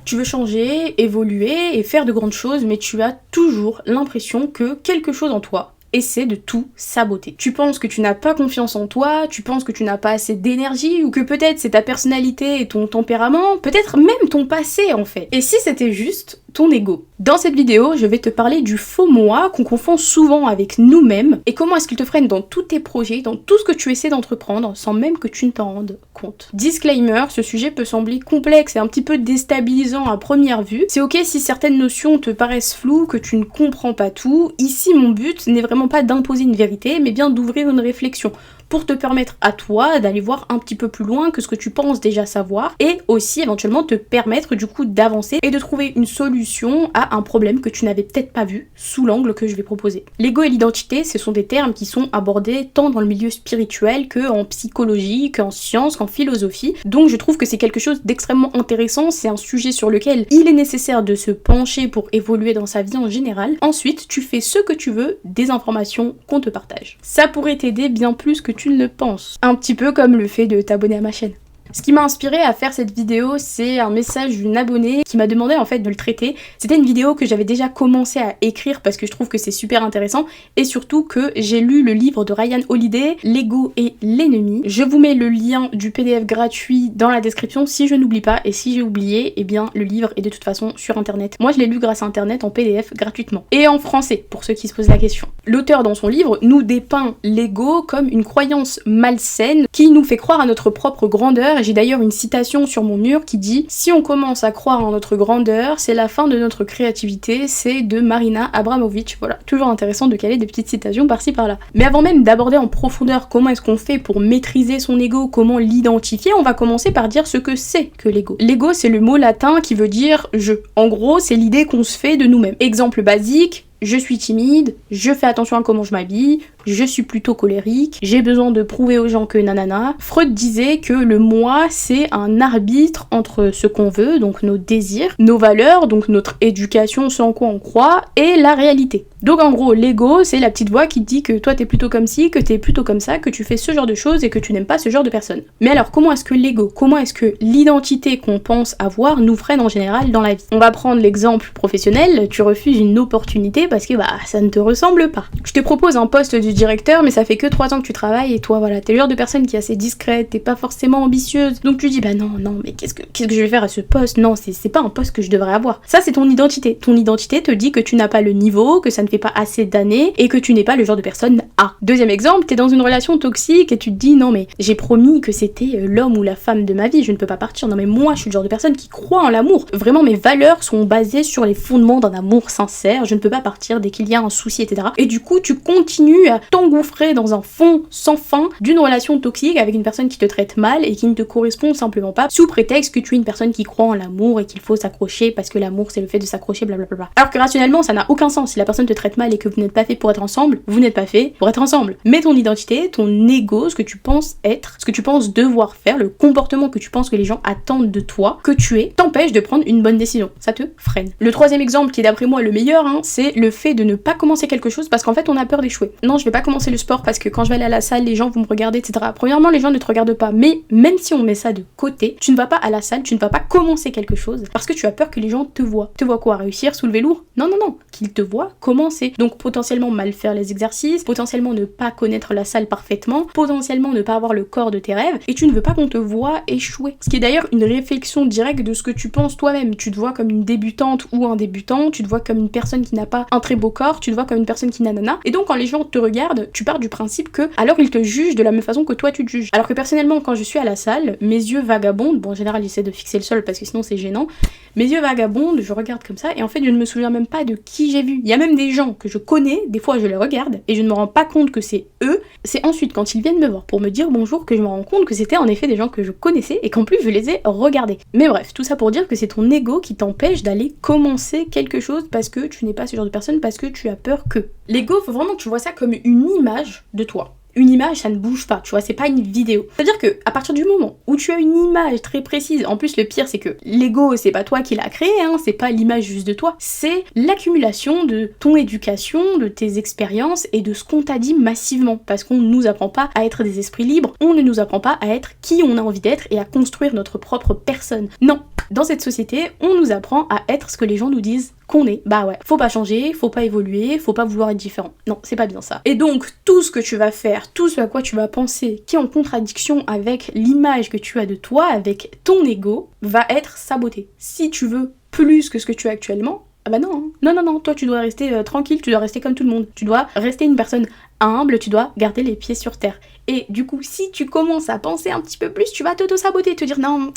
Tu veux changer, évoluer et faire de grandes choses, mais tu as toujours l'impression que quelque chose en toi essaie de tout saboter. Tu penses que tu n'as pas confiance en toi, tu penses que tu n'as pas assez d'énergie, ou que peut-être c'est ta personnalité et ton tempérament, peut-être même ton passé en fait. Et si c'était juste ton ego? Dans cette vidéo, je vais te parler du faux moi qu'on confond souvent avec nous-mêmes et comment est-ce qu'il te freine dans tous tes projets, dans tout ce que tu essaies d'entreprendre sans même que tu ne t'en rendes compte. Disclaimer, ce sujet peut sembler complexe et un petit peu déstabilisant à première vue. C'est ok si certaines notions te paraissent floues, que tu ne comprends pas tout. Ici, mon but n'est vraiment pas d'imposer une vérité, mais bien d'ouvrir une réflexion pour te permettre à toi d'aller voir un petit peu plus loin que ce que tu penses déjà savoir et aussi éventuellement te permettre du coup d'avancer et de trouver une solution à un problème que tu n'avais peut-être pas vu sous l'angle que je vais proposer. L'ego et l'identité, ce sont des termes qui sont abordés tant dans le milieu spirituel que en psychologie, qu'en sciences, qu'en philosophie. Donc je trouve que c'est quelque chose d'extrêmement intéressant, c'est un sujet sur lequel il est nécessaire de se pencher pour évoluer dans sa vie en général. Ensuite, tu fais ce que tu veux des informations qu'on te partage. Ça pourrait t'aider bien plus que tu ne le penses. Un petit peu comme le fait de t'abonner à ma chaîne. Ce qui m'a inspiré à faire cette vidéo, c'est un message d'une abonnée qui m'a demandé en fait de le traiter. C'était une vidéo que j'avais déjà commencé à écrire parce que je trouve que c'est super intéressant et surtout que j'ai lu le livre de Ryan Holiday, L'ego et l'ennemi. Je vous mets le lien du PDF gratuit dans la description si je n'oublie pas, et si j'ai oublié, eh bien le livre est de toute façon sur internet. Moi je l'ai lu grâce à internet en PDF gratuitement. Et en français, pour ceux qui se posent la question. L'auteur dans son livre nous dépeint l'ego comme une croyance malsaine qui nous fait croire à notre propre grandeur. J'ai d'ailleurs une citation sur mon mur qui dit « Si on commence à croire en notre grandeur, c'est la fin de notre créativité », c'est de Marina Abramovic. Voilà, toujours intéressant de caler des petites citations par-ci par-là. Mais avant même d'aborder en profondeur comment est-ce qu'on fait pour maîtriser son ego, comment l'identifier, on va commencer par dire ce que c'est que l'ego. L'ego, c'est le mot latin qui veut dire « je ». En gros, c'est l'idée qu'on se fait de nous-mêmes. Exemple basique, je suis timide, je fais attention à comment je m'habille, je suis plutôt colérique, j'ai besoin de prouver aux gens que nanana. Freud disait que le moi, c'est un arbitre entre ce qu'on veut, donc nos désirs, nos valeurs, donc notre éducation, ce en quoi on croit, et la réalité. Donc en gros, l'ego, c'est la petite voix qui te dit que toi t'es plutôt comme ci, que t'es plutôt comme ça, que tu fais ce genre de choses et que tu n'aimes pas ce genre de personnes. Mais alors, comment est-ce que l'ego, comment est-ce que l'identité qu'on pense avoir nous freine en général dans la vie? On va prendre l'exemple professionnel, tu refuses une opportunité parce que ça ne te ressemble pas. Je te propose un poste du directeur, mais ça fait que 3 ans que tu travailles et toi voilà, t'es le genre de personne qui est assez discrète, t'es pas forcément ambitieuse, donc tu dis non, mais qu'est-ce que je vais faire à ce poste? Non, c'est pas un poste que je devrais avoir. Ça c'est ton identité. Ton identité te dit que tu n'as pas le niveau, que ça ne fait pas assez d'années et que tu n'es pas le genre de personne A. Deuxième exemple, t'es dans une relation toxique et tu te dis non mais j'ai promis que c'était l'homme ou la femme de ma vie, je ne peux pas partir. Non mais moi je suis le genre de personne qui croit en l'amour. Vraiment mes valeurs sont basées sur les fondements d'un amour sincère, je ne peux pas partir dès qu'il y a un souci, etc. Et du coup tu continues à t'engouffrer dans un fond sans fin d'une relation toxique avec une personne qui te traite mal et qui ne te correspond simplement pas, sous prétexte que tu es une personne qui croit en l'amour et qu'il faut s'accrocher parce que l'amour c'est le fait de s'accrocher, blablabla. Alors que rationnellement ça n'a aucun sens. Si la personne te traite mal et que vous n'êtes pas fait pour être ensemble, vous n'êtes pas fait pour être ensemble. Mais ton identité, ton ego, ce que tu penses être, ce que tu penses devoir faire, le comportement que tu penses que les gens attendent de toi, que tu es, t'empêche de prendre une bonne décision. Ça te freine. Le troisième exemple, qui est d'après moi le meilleur, c'est le fait de ne pas commencer quelque chose parce qu'en fait on a peur d'échouer. Non, je vais pas commencer le sport parce que quand je vais aller à la salle, les gens vont me regarder, etc. Premièrement, les gens ne te regardent pas, mais même si on met ça de côté, tu ne vas pas à la salle, tu ne vas pas commencer quelque chose parce que tu as peur que les gens te voient. Te voient quoi? Réussir, soulever lourd? Non, qu'ils te voient commencer. Donc potentiellement mal faire les exercices, potentiellement ne pas connaître la salle parfaitement, potentiellement ne pas avoir le corps de tes rêves, et tu ne veux pas qu'on te voie échouer. Ce qui est d'ailleurs une réflexion directe de ce que tu penses toi-même. Tu te vois comme une débutante ou un débutant, tu te vois comme une personne qui n'a pas un très beau corps, tu te vois comme une personne qui nanana, et donc quand les gens te regardent, tu pars du principe que alors ils te jugent de la même façon que toi tu te juges. Alors que personnellement quand je suis à la salle, mes yeux vagabondent, bon en général j'essaie de fixer le sol parce que sinon c'est gênant, mes yeux vagabondent, je regarde comme ça, et en fait je ne me souviens même pas de qui j'ai vu. Il y a même des gens que je connais, des fois je les regarde et je ne me rends pas compte que c'est eux. C'est ensuite quand ils viennent me voir pour me dire bonjour que je me rends compte que c'était en effet des gens que je connaissais et qu'en plus je les ai regardés. Mais bref, tout ça pour dire que c'est ton ego qui t'empêche d'aller commencer quelque chose parce que tu n'es pas ce genre de personne, parce que tu as peur que. L'ego, faut vraiment que tu vois ça comme une image de toi. une image, ça ne bouge pas, tu vois, c'est pas une vidéo. C'est-à-dire que à partir du moment où tu as une image très précise, en plus le pire c'est que l'ego c'est pas toi qui l'as créé, hein, c'est pas l'image juste de toi, c'est l'accumulation de ton éducation, de tes expériences et de ce qu'on t'a dit massivement. Parce qu'on ne nous apprend pas à être des esprits libres, on ne nous apprend pas à être qui on a envie d'être et à construire notre propre personne. Non, dans cette société, on nous apprend à être ce que les gens nous disent qu'on est. Bah ouais, faut pas changer, faut pas évoluer, faut pas vouloir être différent. Non, c'est pas bien ça. Et donc, tout ce que tu vas faire, tout ce à quoi tu vas penser, qui est en contradiction avec l'image que tu as de toi, avec ton ego, va être saboté. Si tu veux plus que ce que tu as actuellement, ah bah non, hein. Non, toi tu dois rester tranquille, tu dois rester comme tout le monde. Tu dois rester une personne humble, tu dois garder les pieds sur terre. Et du coup, si tu commences à penser un petit peu plus, tu vas t'auto-saboter, te dire non,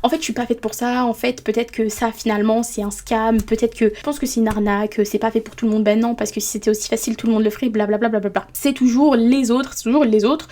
en fait je suis pas faite pour ça, en fait peut-être que ça finalement c'est un scam, peut-être que je pense que c'est une arnaque, c'est pas fait pour tout le monde, ben non, parce que si c'était aussi facile tout le monde le ferait, blablabla. C'est toujours les autres,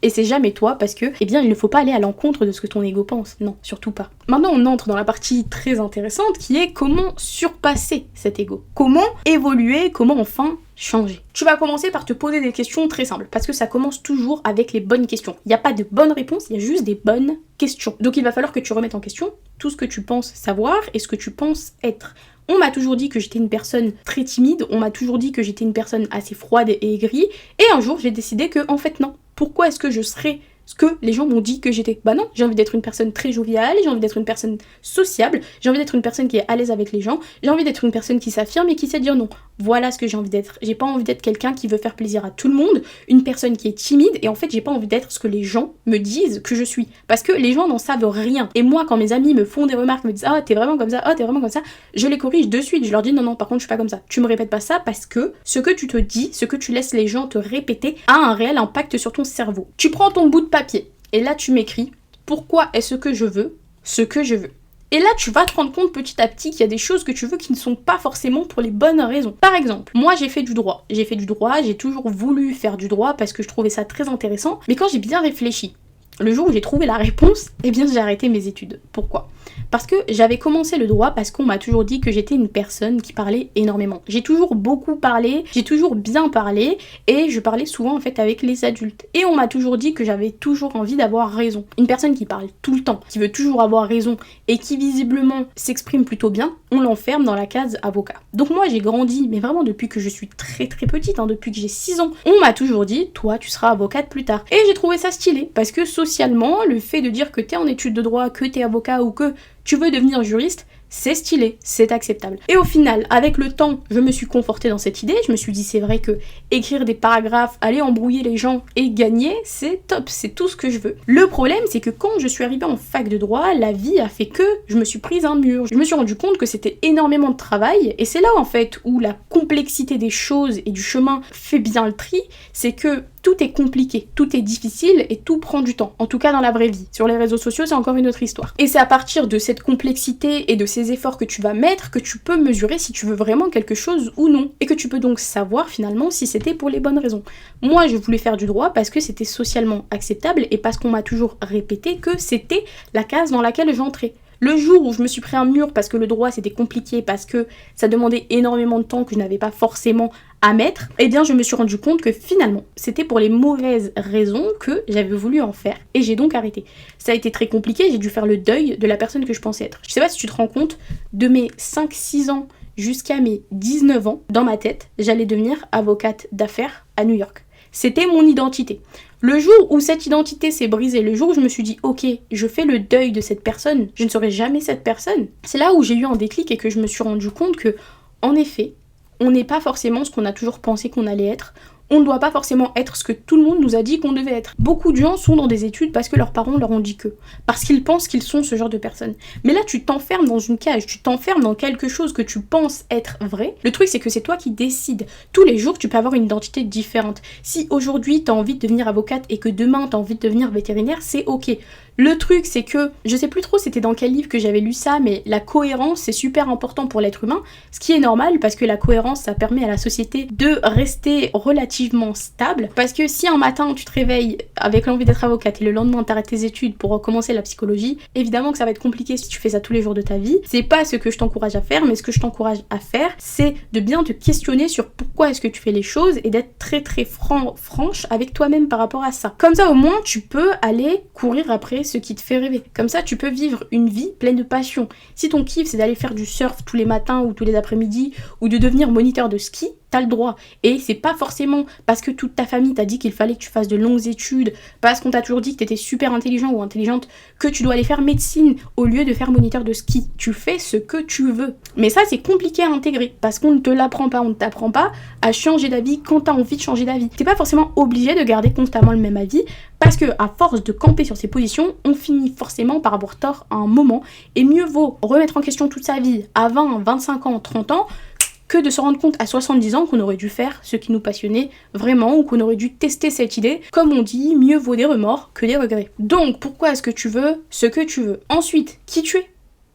et c'est jamais toi, parce que, eh bien, il ne faut pas aller à l'encontre de ce que ton ego pense, non, surtout pas. Maintenant on entre dans la partie très intéressante qui est comment surpasser cet ego, comment évoluer, comment enfin changer. Tu vas commencer par te poser des questions très simples, parce que ça commence toujours avec les bonnes questions. Il n'y a pas de bonnes réponses, il y a juste des bonnes questions. Donc il va falloir que tu remettes en question tout ce que tu penses savoir et ce que tu penses être. On m'a toujours dit que j'étais une personne très timide, on m'a toujours dit que j'étais une personne assez froide et aigrie, et un jour j'ai décidé que, en fait non, pourquoi est-ce que je serais ce que les gens m'ont dit que j'étais? Bah non, j'ai envie d'être une personne très joviale, j'ai envie d'être une personne sociable, j'ai envie d'être une personne qui est à l'aise avec les gens, j'ai envie d'être une personne qui s'affirme et qui sait dire non. Voilà ce que j'ai envie d'être. J'ai pas envie d'être quelqu'un qui veut faire plaisir à tout le monde, une personne qui est timide, et en fait j'ai pas envie d'être ce que les gens me disent que je suis. Parce que les gens n'en savent rien. Et moi, quand mes amis me font des remarques, me disent ah t'es vraiment comme ça, ah t'es vraiment comme ça, je les corrige de suite, je leur dis non, par contre je suis pas comme ça. Tu me répètes pas ça parce que ce que tu te dis, ce que tu laisses les gens te répéter a un réel impact sur ton cerveau. Tu prends ton bout de papier, et là tu m'écris pourquoi est-ce que je veux ce que je veux. Et là, tu vas te rendre compte petit à petit qu'il y a des choses que tu veux qui ne sont pas forcément pour les bonnes raisons. Par exemple, moi j'ai fait du droit. J'ai toujours voulu faire du droit parce que je trouvais ça très intéressant. Mais quand j'ai bien réfléchi, le jour où j'ai trouvé la réponse, eh bien j'ai arrêté mes études. Pourquoi ? Parce que j'avais commencé le droit parce qu'on m'a toujours dit que j'étais une personne qui parlait énormément. J'ai toujours beaucoup parlé, j'ai toujours bien parlé, et je parlais souvent en fait avec les adultes. Et on m'a toujours dit que j'avais toujours envie d'avoir raison. Une personne qui parle tout le temps, qui veut toujours avoir raison, et qui visiblement s'exprime plutôt bien, on l'enferme dans la case avocat. Donc moi j'ai grandi, mais vraiment depuis que je suis très petite, depuis que j'ai 6 ans, on m'a toujours dit, toi tu seras avocate plus tard. Et j'ai trouvé ça stylé, parce que socialement, le fait de dire que t'es en études de droit, que t'es avocat ou que tu veux devenir juriste, c'est stylé, c'est acceptable. Et au final, avec le temps, je me suis confortée dans cette idée, je me suis dit c'est vrai que écrire des paragraphes, aller embrouiller les gens et gagner, c'est top, c'est tout ce que je veux. Le problème, c'est que quand je suis arrivée en fac de droit, la vie a fait que je me suis prise un mur. Je me suis rendu compte que c'était énormément de travail, et c'est là en fait où la complexité des choses et du chemin fait bien le tri, c'est que tout est compliqué, tout est difficile et tout prend du temps. En tout cas dans la vraie vie. Sur les réseaux sociaux, c'est encore une autre histoire. Et c'est à partir de cette complexité et de ces efforts que tu vas mettre que tu peux mesurer si tu veux vraiment quelque chose ou non. Et que tu peux donc savoir finalement si c'était pour les bonnes raisons. Moi, je voulais faire du droit parce que c'était socialement acceptable et parce qu'on m'a toujours répété que c'était la case dans laquelle j'entrais. Le jour où je me suis pris un mur parce que le droit c'était compliqué, parce que ça demandait énormément de temps que je n'avais pas forcément à mettre, eh bien je me suis rendu compte que finalement c'était pour les mauvaises raisons que j'avais voulu en faire, et j'ai donc arrêté. Ça a été très compliqué, j'ai dû faire le deuil de la personne que je pensais être. Je sais pas si tu te rends compte, de mes 5-6 ans jusqu'à mes 19 ans, dans ma tête, j'allais devenir avocate d'affaires à New York. C'était mon identité. Le jour où cette identité s'est brisée, le jour où je me suis dit ok, je fais le deuil de cette personne, je ne serai jamais cette personne, c'est là où j'ai eu un déclic et que je me suis rendu compte que, en effet, on n'est pas forcément ce qu'on a toujours pensé qu'on allait être. On ne doit pas forcément être ce que tout le monde nous a dit qu'on devait être. Beaucoup de gens sont dans des études parce que leurs parents leur ont dit que. Parce qu'ils pensent qu'ils sont ce genre de personnes. Mais là, tu t'enfermes dans une cage, tu t'enfermes dans quelque chose que tu penses être vrai. Le truc, c'est que c'est toi qui décides. Tous les jours, tu peux avoir une identité différente. Si aujourd'hui, t'as envie de devenir avocate et que demain, t'as envie de devenir vétérinaire, c'est ok. Le truc, c'est que, je sais plus trop c'était dans quel livre que j'avais lu ça, mais la cohérence, c'est super important pour l'être humain, ce qui est normal parce que la cohérence, ça permet à la société de rester relativement stable. Parce que si un matin, tu te réveilles avec l'envie d'être avocate et le lendemain, t'arrêtes tes études pour recommencer la psychologie, évidemment que ça va être compliqué si tu fais ça tous les jours de ta vie. C'est pas ce que je t'encourage à faire, mais ce que je t'encourage à faire, c'est de bien te questionner sur pourquoi est-ce que tu fais les choses et d'être très très franche avec toi-même par rapport à ça. Comme ça, au moins, tu peux aller courir après ce qui te fait rêver. Comme ça, tu peux vivre une vie pleine de passion. Si ton kiff, c'est d'aller faire du surf tous les matins ou tous les après-midi, ou de devenir moniteur de ski, t'as le droit. Et c'est pas forcément parce que toute ta famille t'a dit qu'il fallait que tu fasses de longues études, parce qu'on t'a toujours dit que t'étais super intelligent ou intelligente, que tu dois aller faire médecine au lieu de faire moniteur de ski. Tu fais ce que tu veux. Mais ça, c'est compliqué à intégrer, parce qu'on ne te l'apprend pas, on ne t'apprend pas à changer d'avis quand t'as envie de changer d'avis. T'es pas forcément obligé de garder constamment le même avis, parce que à force de camper sur ses positions, on finit forcément par avoir tort à un moment, et mieux vaut remettre en question toute sa vie à 20, 25 ans, 30 ans, que de se rendre compte à 70 ans qu'on aurait dû faire ce qui nous passionnait vraiment, ou qu'on aurait dû tester cette idée. Comme on dit, mieux vaut des remords que des regrets. Donc, pourquoi est-ce que tu veux ce que tu veux? Ensuite, qui tu es?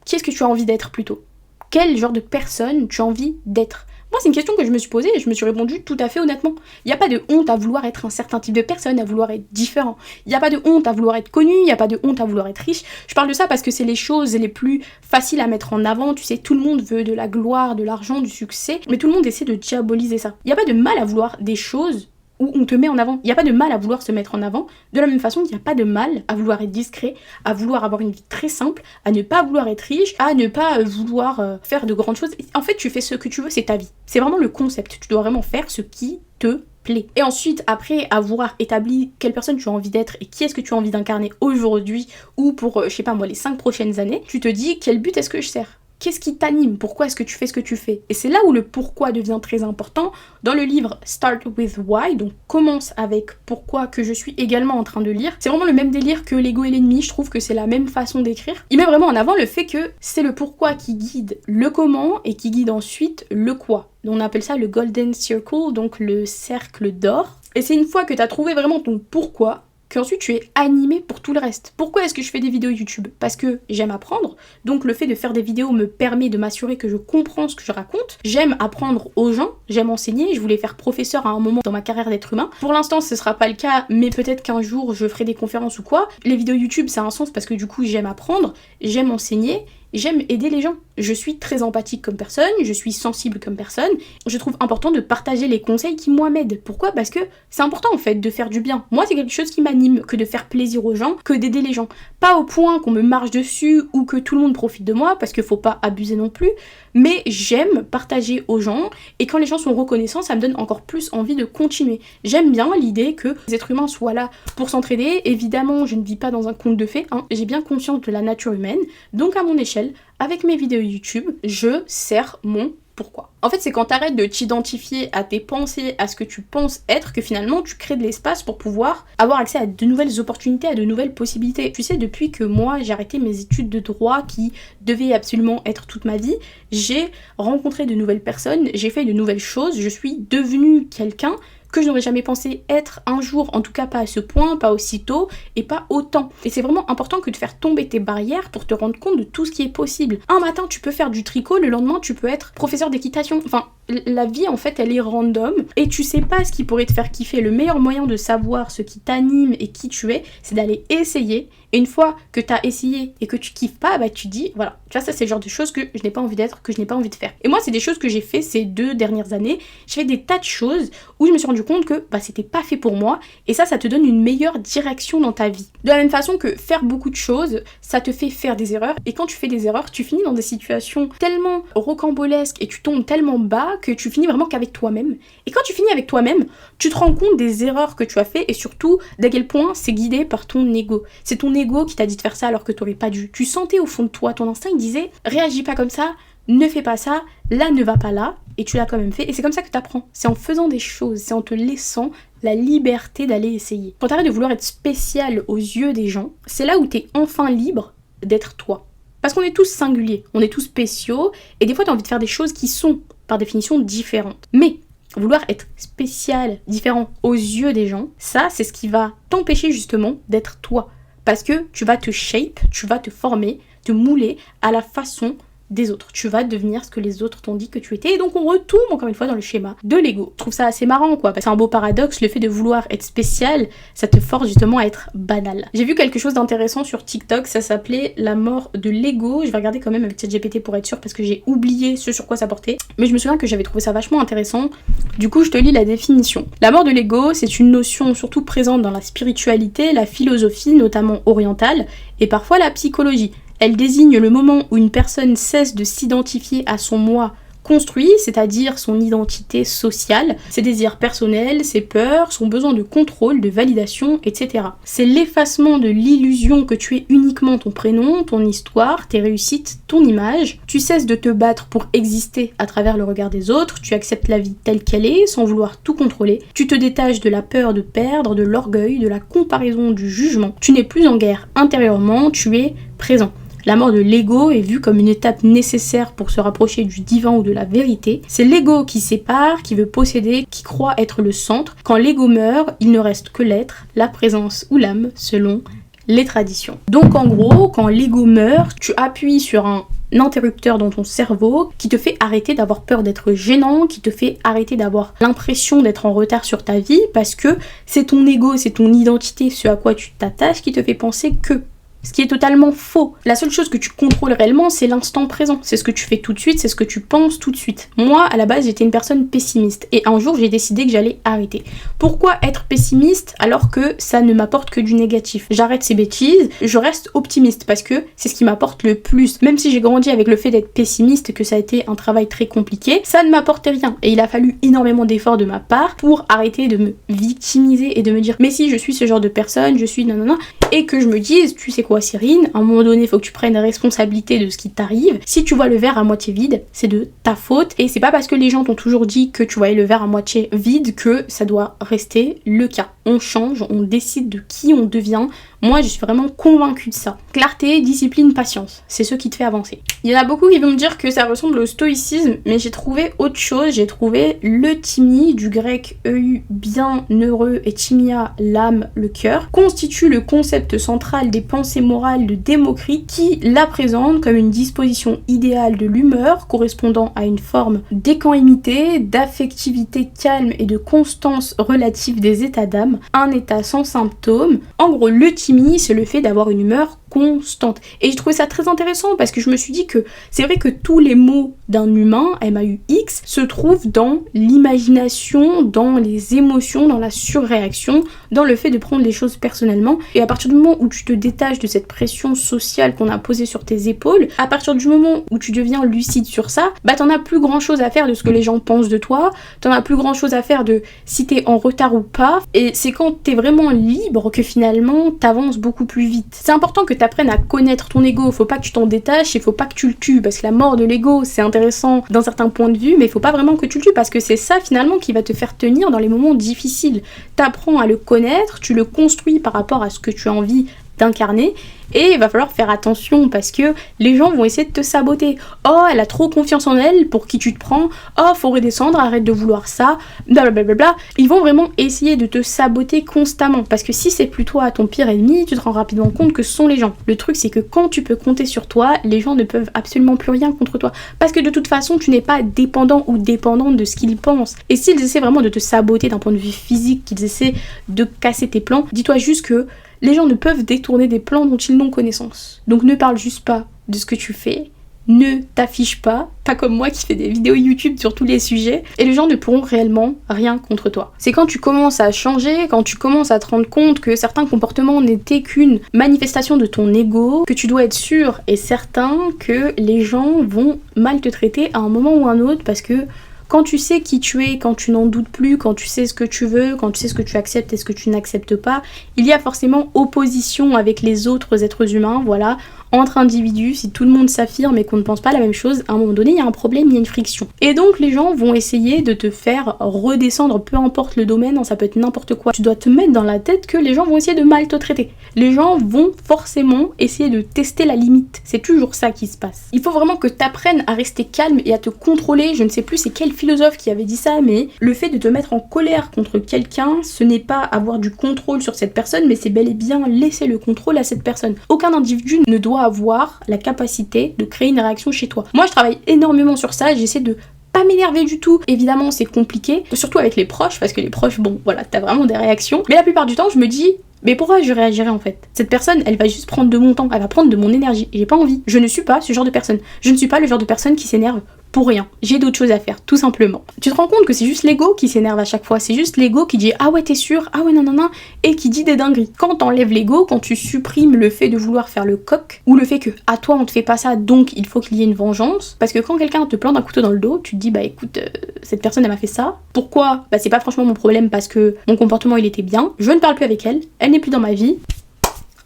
Qui est-ce que tu as envie d'être plutôt? Quel genre de personne tu as envie d'être? Moi, c'est une question que je me suis posée et je me suis répondu tout à fait honnêtement. Il n'y a pas de honte à vouloir être un certain type de personne, à vouloir être différent. Il n'y a pas de honte à vouloir être connu, il n'y a pas de honte à vouloir être riche. Je parle de ça parce que c'est les choses les plus faciles à mettre en avant. Tu sais, tout le monde veut de la gloire, de l'argent, du succès, mais tout le monde essaie de diaboliser ça. Il n'y a pas de mal à vouloir des choses où on te met en avant. Il n'y a pas de mal à vouloir se mettre en avant. De la même façon qu'il n'y a pas de mal à vouloir être discret, à vouloir avoir une vie très simple, à ne pas vouloir être riche, à ne pas vouloir faire de grandes choses. En fait, tu fais ce que tu veux, c'est ta vie. C'est vraiment le concept. Tu dois vraiment faire ce qui te plaît. Et ensuite, après avoir établi quelle personne tu as envie d'être et qui est-ce que tu as envie d'incarner aujourd'hui ou pour, je sais pas moi, les 5 prochaines années, tu te dis quel but est-ce que je sers ? Qu'est-ce qui t'anime? Pourquoi est-ce que tu fais ce que tu fais? Et c'est là où le pourquoi devient très important. Dans le livre Start with Why, donc commence avec pourquoi, que je suis également en train de lire. C'est vraiment le même délire que l'ego et l'ennemi, je trouve que c'est la même façon d'écrire. Il met vraiment en avant le fait que c'est le pourquoi qui guide le comment et qui guide ensuite le quoi. On appelle ça le Golden Circle, donc le cercle d'or. Et c'est une fois que tu as trouvé vraiment ton pourquoi, qu'ensuite tu es animé pour tout le reste. Pourquoi est-ce que je fais des vidéos YouTube? Parce que j'aime apprendre, donc le fait de faire des vidéos me permet de m'assurer que je comprends ce que je raconte. J'aime apprendre aux gens, j'aime enseigner, je voulais faire professeur à un moment dans ma carrière d'être humain. Pour l'instant ce sera pas le cas, mais peut-être qu'un jour je ferai des conférences ou quoi. Les vidéos YouTube ça a un sens parce que du coup j'aime apprendre, j'aime enseigner, j'aime aider les gens. Je suis très empathique comme personne, je suis sensible comme personne. Je trouve important de partager les conseils qui moi m'aident. Pourquoi? Parce que c'est important en fait de faire du bien. Moi c'est quelque chose qui m'anime, que de faire plaisir aux gens, que d'aider les gens. Pas au point qu'on me marche dessus ou que tout le monde profite de moi, parce qu'il faut pas abuser non plus. Mais j'aime partager aux gens et quand les gens sont reconnaissants, ça me donne encore plus envie de continuer. J'aime bien l'idée que les êtres humains soient là pour s'entraider. Évidemment, je ne vis pas dans un conte de fées, hein. J'ai bien conscience de la nature humaine, donc à mon échelle, avec mes vidéos YouTube, je sers mon pourquoi. En fait, c'est quand t'arrêtes de t'identifier à tes pensées, à ce que tu penses être, que finalement tu crées de l'espace pour pouvoir avoir accès à de nouvelles opportunités, à de nouvelles possibilités. Tu sais, depuis que moi j'ai arrêté mes études de droit qui devaient absolument être toute ma vie, j'ai rencontré de nouvelles personnes, j'ai fait de nouvelles choses, je suis devenue quelqu'un que je n'aurais jamais pensé être un jour, en tout cas pas à ce point, pas aussitôt et pas autant. Et c'est vraiment important que de faire tomber tes barrières pour te rendre compte de tout ce qui est possible. Un matin tu peux faire du tricot, le lendemain tu peux être professeur d'équitation. Enfin, la vie en fait elle est random et tu sais pas ce qui pourrait te faire kiffer. Le meilleur moyen de savoir ce qui t'anime et qui tu es, c'est d'aller essayer. Et une fois que t'as essayé et que tu kiffes pas, bah tu dis voilà, tu vois, ça c'est le genre de choses que je n'ai pas envie d'être, que je n'ai pas envie de faire. Et moi c'est des choses que j'ai fait ces 2 dernières années. J'ai fait des tas de choses où je me suis rendu compte que bah c'était pas fait pour moi et ça te donne une meilleure direction dans ta vie. De la même façon que faire beaucoup de choses, ça te fait faire des erreurs et quand tu fais des erreurs, tu finis dans des situations tellement rocambolesques et tu tombes tellement bas que tu finis vraiment qu'avec toi-même. Et quand tu finis avec toi-même, tu te rends compte des erreurs que tu as fait et surtout d'à quel point c'est guidé par ton ego. C'est ton ego qui t'a dit de faire ça alors que t'aurais pas dû. Tu sentais au fond de toi, ton instinct il disait réagis pas comme ça, ne fais pas ça, là ne va pas là, et tu l'as quand même fait, et c'est comme ça que t'apprends. C'est en faisant des choses, c'est en te laissant la liberté d'aller essayer. Quand t'arrêtes de vouloir être spécial aux yeux des gens, c'est là où t'es enfin libre d'être toi. Parce qu'on est tous singuliers, on est tous spéciaux, et des fois t'as envie de faire des choses qui sont, par définition, différentes. Mais vouloir être spécial, différent aux yeux des gens, ça c'est ce qui va t'empêcher justement d'être toi. Parce que tu vas te shape, tu vas te former, te mouler à la façon des autres. Tu vas devenir ce que les autres t'ont dit que tu étais. Et donc on retombe encore une fois dans le schéma de l'ego. Je trouve ça assez marrant quoi, parce que c'est un beau paradoxe, le fait de vouloir être spécial, ça te force justement à être banal. J'ai vu quelque chose d'intéressant sur TikTok, ça s'appelait la mort de l'ego. Je vais regarder quand même avec ChatGPT pour être sûre parce que j'ai oublié ce sur quoi ça portait. Mais je me souviens que j'avais trouvé ça vachement intéressant. Du coup je te lis la définition. La mort de l'ego, c'est une notion surtout présente dans la spiritualité, la philosophie notamment orientale et parfois la psychologie. Elle désigne le moment où une personne cesse de s'identifier à son moi construit, c'est-à-dire son identité sociale, ses désirs personnels, ses peurs, son besoin de contrôle, de validation, etc. C'est l'effacement de l'illusion que tu es uniquement ton prénom, ton histoire, tes réussites, ton image. Tu cesses de te battre pour exister à travers le regard des autres, tu acceptes la vie telle qu'elle est, sans vouloir tout contrôler. Tu te détaches de la peur de perdre, de l'orgueil, de la comparaison, du jugement. Tu n'es plus en guerre intérieurement, tu es présent. La mort de l'ego est vue comme une étape nécessaire pour se rapprocher du divin ou de la vérité. C'est l'ego qui sépare, qui veut posséder, qui croit être le centre. Quand l'ego meurt, il ne reste que l'être, la présence ou l'âme, selon les traditions. Donc en gros, quand l'ego meurt, tu appuies sur un interrupteur dans ton cerveau qui te fait arrêter d'avoir peur d'être gênant, qui te fait arrêter d'avoir l'impression d'être en retard sur ta vie, parce que c'est ton ego, c'est ton identité, ce à quoi tu t'attaches, qui te fait penser que. Ce qui est totalement faux. La seule chose que tu contrôles réellement, c'est l'instant présent. C'est ce que tu fais tout de suite, c'est ce que tu penses tout de suite. Moi, à la base, j'étais une personne pessimiste. Et un jour, j'ai décidé que j'allais arrêter. Pourquoi être pessimiste alors que ça ne m'apporte que du négatif? J'arrête ces bêtises, je reste optimiste parce que c'est ce qui m'apporte le plus. Même si j'ai grandi avec le fait d'être pessimiste, que ça a été un travail très compliqué, ça ne m'apportait rien. Et il a fallu énormément d'efforts de ma part pour arrêter de me victimiser et de me dire mais si je suis ce genre de personne, je suis nanana, et que je me dise tu sais quoi Cyrine, à un moment donné, il faut que tu prennes la responsabilité de ce qui t'arrive. Si tu vois le verre à moitié vide, c'est de ta faute. Et c'est pas parce que les gens t'ont toujours dit que tu voyais le verre à moitié vide que ça doit rester le cas. On change, on décide de qui on devient. Moi, je suis vraiment convaincue de ça. Clarté, discipline, patience. C'est ce qui te fait avancer. Il y en a beaucoup qui vont me dire que ça ressemble au stoïcisme, mais j'ai trouvé autre chose. J'ai trouvé le timi, du grec eu, bien, heureux, et timia, l'âme, le cœur, constitue le concept central des pensées morales de Démocrite qui la présente comme une disposition idéale de l'humeur correspondant à une forme d'équanimité, d'affectivité calme et de constance relative des états d'âme, un état sans symptômes. En gros, le timi, c'est le fait d'avoir une humeur constante. Et j'ai trouvé ça très intéressant parce que je me suis dit que c'est vrai que tous les mots d'un humain, MAUX, se trouvent dans l'imagination, dans les émotions, dans la surréaction, dans le fait de prendre les choses personnellement. Et à partir du moment où tu te détaches de cette pression sociale qu'on a posée sur tes épaules, à partir du moment où tu deviens lucide sur ça, bah t'en as plus grand chose à faire de ce que les gens pensent de toi, t'en as plus grand chose à faire de si t'es en retard ou pas, et c'est quand t'es vraiment libre que finalement t'avances beaucoup plus vite. C'est important que t'apprennes à connaître ton ego, faut pas que tu t'en détaches et faut pas que tu le tues, parce que la mort de l'ego c'est intéressant d'un certain point de vue, mais faut pas vraiment que tu le tues, parce que c'est ça finalement qui va te faire tenir dans les moments difficiles. T'apprends à le connaître, tu le construis par rapport à ce que tu as envie d'incarner, et il va falloir faire attention parce que les gens vont essayer de te saboter. Oh, elle a trop confiance en elle, pour qui tu te prends? Oh, faut redescendre, arrête de vouloir ça, blablabla. Ils vont vraiment essayer de te saboter constamment parce que si c'est plus toi ton pire ennemi, tu te rends rapidement compte que ce sont les gens. Le truc c'est que quand tu peux compter sur toi, les gens ne peuvent absolument plus rien contre toi parce que de toute façon tu n'es pas dépendant ou dépendante de ce qu'ils pensent. Et s'ils essaient vraiment de te saboter d'un point de vue physique, qu'ils essaient de casser tes plans, dis-toi juste que les gens ne peuvent détourner des plans dont ils n'ont connaissance. Donc ne parle juste pas de ce que tu fais, ne t'affiche pas comme moi qui fais des vidéos YouTube sur tous les sujets, et les gens ne pourront réellement rien contre toi. C'est quand tu commences à changer, quand tu commences à te rendre compte que certains comportements n'étaient qu'une manifestation de ton ego, que tu dois être sûr et certain que les gens vont mal te traiter à un moment ou un autre, parce que quand tu sais qui tu es, quand tu n'en doutes plus, quand tu sais ce que tu veux, quand tu sais ce que tu acceptes et ce que tu n'acceptes pas, il y a forcément opposition avec les autres êtres humains, voilà. entre individus, si tout le monde s'affirme et qu'on ne pense pas la même chose, à un moment donné, il y a un problème, il y a une friction. Et donc les gens vont essayer de te faire redescendre, peu importe le domaine, ça peut être n'importe quoi. Tu dois te mettre dans la tête que les gens vont essayer de mal te traiter. Les gens vont forcément essayer de tester la limite. C'est toujours ça qui se passe. Il faut vraiment que tu apprennes à rester calme et à te contrôler. Je ne sais plus c'est quel philosophe qui avait dit ça, mais le fait de te mettre en colère contre quelqu'un, ce n'est pas avoir du contrôle sur cette personne, mais c'est bel et bien laisser le contrôle à cette personne. Aucun individu ne doit avoir la capacité de créer une réaction chez toi. Moi, je travaille énormément sur ça, j'essaie de pas m'énerver du tout. Évidemment, c'est compliqué, surtout avec les proches, parce que les proches, bon, voilà, t'as vraiment des réactions. Mais la plupart du temps, je me dis, mais pourquoi je réagirais en fait? Cette personne, elle va juste prendre de mon temps, elle va prendre de mon énergie, et j'ai pas envie. Je ne suis pas ce genre de personne. Je ne suis pas le genre de personne qui s'énerve pour rien. J'ai d'autres choses à faire, tout simplement. Tu te rends compte que c'est juste l'ego qui s'énerve à chaque fois. C'est juste l'ego qui dit ah ouais t'es sûr, ah ouais non non non, et qui dit des dingueries. Quand t'enlèves l'ego, quand tu supprimes le fait de vouloir faire le coq, ou le fait que à toi on te fait pas ça donc il faut qu'il y ait une vengeance, parce que quand quelqu'un te plante un couteau dans le dos, tu te dis bah écoute, cette personne elle m'a fait ça. Pourquoi? Bah c'est pas franchement mon problème parce que mon comportement il était bien. Je ne parle plus avec elle, elle n'est plus dans ma vie.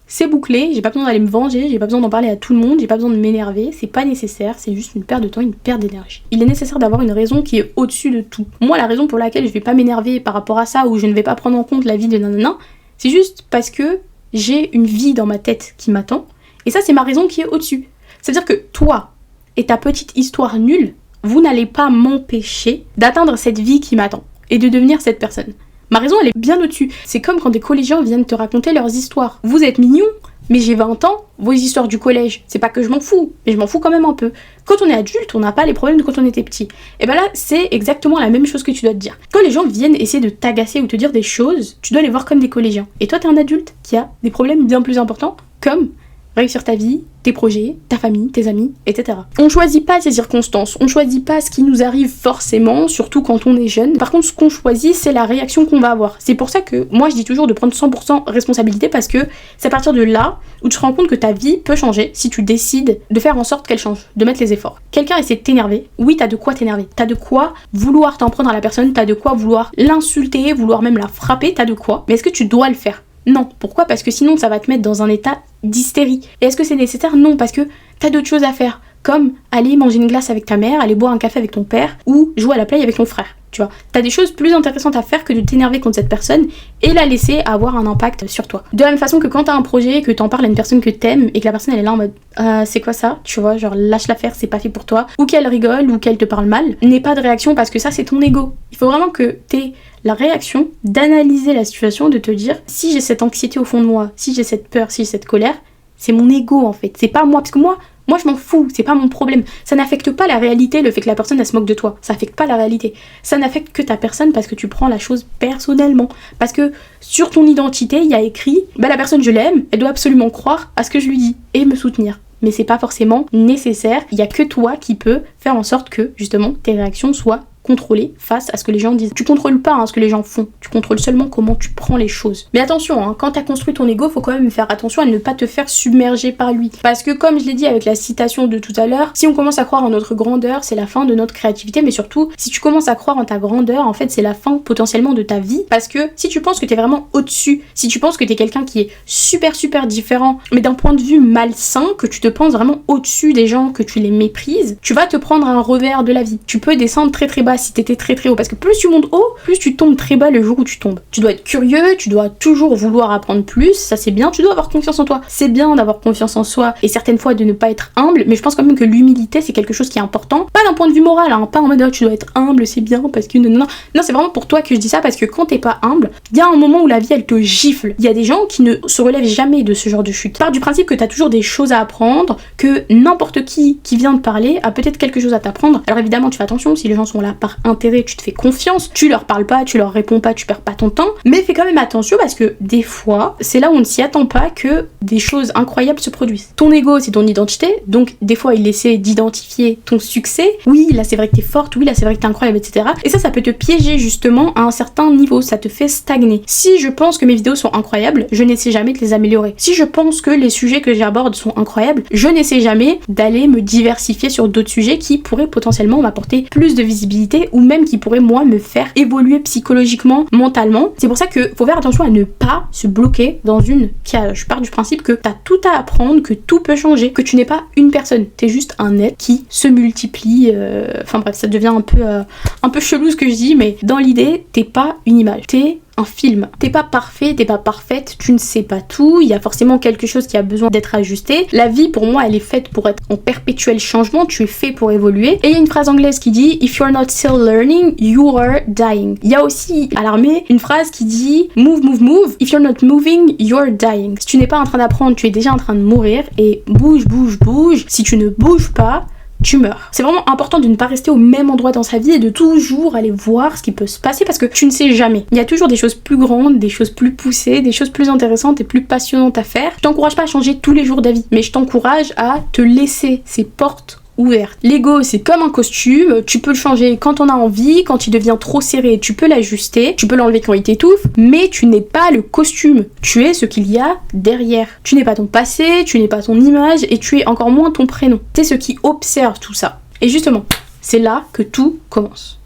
C'est bouclé, j'ai pas besoin d'aller me venger, j'ai pas besoin d'en parler à tout le monde, j'ai pas besoin de m'énerver, c'est pas nécessaire, c'est juste une perte de temps, une perte d'énergie. Il est nécessaire d'avoir une raison qui est au-dessus de tout. Moi, la raison pour laquelle je vais pas m'énerver par rapport à ça ou je ne vais pas prendre en compte la vie de nanana, c'est juste parce que j'ai une vie dans ma tête qui m'attend, et ça c'est ma raison qui est au-dessus. C'est-à-dire que toi et ta petite histoire nulle, vous n'allez pas m'empêcher d'atteindre cette vie qui m'attend et de devenir cette personne. Ma raison, elle est bien au-dessus. C'est comme quand des collégiens viennent te raconter leurs histoires. Vous êtes mignons, mais j'ai 20 ans, vos histoires du collège, c'est pas que je m'en fous, mais je m'en fous quand même un peu. Quand on est adulte, on n'a pas les problèmes de quand on était petit. Et ben là, c'est exactement la même chose que tu dois te dire. Quand les gens viennent essayer de t'agacer ou te dire des choses, tu dois les voir comme des collégiens. Et toi, t'es un adulte qui a des problèmes bien plus importants, comme réussir ta vie, tes projets, ta famille, tes amis, etc. On choisit pas ces circonstances, on choisit pas ce qui nous arrive forcément, surtout quand on est jeune. Par contre, ce qu'on choisit, c'est la réaction qu'on va avoir. C'est pour ça que moi, je dis toujours de prendre 100% responsabilité parce que c'est à partir de là où tu te rends compte que ta vie peut changer si tu décides de faire en sorte qu'elle change, de mettre les efforts. Quelqu'un essaie de t'énerver, oui, t'as de quoi t'énerver, t'as de quoi vouloir t'en prendre à la personne, t'as de quoi vouloir l'insulter, vouloir même la frapper, t'as de quoi. Mais est-ce que tu dois le faire? Non. Pourquoi? Parce que sinon ça va te mettre dans un état d'hystérie. Et est-ce que c'est nécessaire? Non, parce que t'as d'autres choses à faire, comme aller manger une glace avec ta mère, aller boire un café avec ton père, ou jouer à la play avec ton frère. Tu vois, t'as des choses plus intéressantes à faire que de t'énerver contre cette personne et la laisser avoir un impact sur toi. De la même façon que quand t'as un projet, que t'en parles à une personne que t'aimes et que la personne elle est là en mode c'est quoi ça? Tu vois, genre lâche l'affaire, c'est pas fait pour toi, ou qu'elle rigole, ou qu'elle te parle mal, n'aie pas de réaction parce que ça c'est ton ego. Il faut vraiment que t'aies la réaction d'analyser la situation, de te dire si j'ai cette anxiété au fond de moi, si j'ai cette peur, si j'ai cette colère, c'est mon ego en fait, c'est pas moi, parce que moi je m'en fous, c'est pas mon problème. Ça n'affecte pas la réalité, le fait que la personne elle se moque de toi. Ça affecte pas la réalité. Ça n'affecte que ta personne parce que tu prends la chose personnellement. Parce que sur ton identité, il y a écrit bah la personne je l'aime, elle doit absolument croire à ce que je lui dis et me soutenir. Mais c'est pas forcément nécessaire. Il y a que toi qui peux faire en sorte que justement tes réactions soient contrôler face à ce que les gens disent. Tu contrôles pas ce que les gens font, tu contrôles seulement comment tu prends les choses. Mais attention, quand t'as construit ton ego, faut quand même faire attention à ne pas te faire submerger par lui. Parce que comme je l'ai dit avec la citation de tout à l'heure, si on commence à croire en notre grandeur, c'est la fin de notre créativité, mais surtout, si tu commences à croire en ta grandeur, en fait, c'est la fin potentiellement de ta vie. Parce que si tu penses que t'es vraiment au-dessus, si tu penses que t'es quelqu'un qui est super différent, mais d'un point de vue malsain, que tu te penses vraiment au-dessus des gens, que tu les méprises, tu vas te prendre un revers de la vie. Tu peux descendre très bas si t'étais très haut, parce que plus tu montes haut, plus tu tombes très bas le jour où tu tombes. Tu dois être curieux, tu dois toujours vouloir apprendre plus, ça c'est bien, tu dois avoir confiance en toi. C'est bien d'avoir confiance en soi et certaines fois de ne pas être humble, mais je pense quand même que l'humilité c'est quelque chose qui est important, pas d'un point de vue moral, pas en mode tu dois être humble, c'est bien parce que non, c'est vraiment pour toi que je dis ça, parce que quand t'es pas humble, il y a un moment où la vie elle te gifle. Il y a des gens qui ne se relèvent jamais de ce genre de chute. Part du principe que t'as toujours des choses à apprendre, que n'importe qui vient te parler a peut-être quelque chose à t'apprendre. Alors évidemment tu fais attention, si les gens sont là par intérêt, tu te fais confiance, tu leur parles pas, tu leur réponds pas, tu perds pas ton temps, mais fais quand même attention parce que des fois, c'est là où on ne s'y attend pas que des choses incroyables se produisent. Ton ego, c'est ton identité, donc des fois il essaie d'identifier ton succès. Oui, là c'est vrai que t'es forte, oui là c'est vrai que t'es incroyable, etc. Et ça peut te piéger justement à un certain niveau, ça te fait stagner. Si je pense que mes vidéos sont incroyables, je n'essaie jamais de les améliorer. Si je pense que les sujets que j'aborde sont incroyables, je n'essaie jamais d'aller me diversifier sur d'autres sujets qui pourraient potentiellement m'apporter plus de visibilité m'inviter ou même qui pourrait moi me faire évoluer psychologiquement, mentalement. C'est pour ça que faut faire attention à ne pas se bloquer dans une cage. Je pars du principe que t'as tout à apprendre, que tout peut changer, que tu n'es pas une personne, t'es juste un être qui se multiplie. Enfin bref, ça devient un peu chelou ce que je dis, mais dans l'idée, t'es pas une image, t'es un film. T'es pas parfait, t'es pas parfaite, tu ne sais pas tout, il y a forcément quelque chose qui a besoin d'être ajusté. La vie, pour moi, elle est faite pour être en perpétuel changement, tu es fait pour évoluer. Et il y a une phrase anglaise qui dit « If you're not still learning, you are dying ». Il y a aussi, à l'armée, une phrase qui dit « Move, move, move. If you're not moving, you're dying ». Si tu n'es pas en train d'apprendre, tu es déjà en train de mourir. Et bouge, bouge, bouge. Si tu ne bouges pas, tu meurs. C'est vraiment important de ne pas rester au même endroit dans sa vie et de toujours aller voir ce qui peut se passer parce que tu ne sais jamais. Il y a toujours des choses plus grandes, des choses plus poussées, des choses plus intéressantes et plus passionnantes à faire. Je t'encourage pas à changer tous les jours d'avis, mais je t'encourage à te laisser ces portes ouvertes. L'ego, c'est comme un costume, tu peux le changer quand on a envie, quand il devient trop serré, tu peux l'ajuster, tu peux l'enlever quand il t'étouffe, mais tu n'es pas le costume, tu es ce qu'il y a derrière. Tu n'es pas ton passé, tu n'es pas ton image et tu es encore moins ton prénom. C'est ce qui observe tout ça. Et justement, c'est là que tout commence.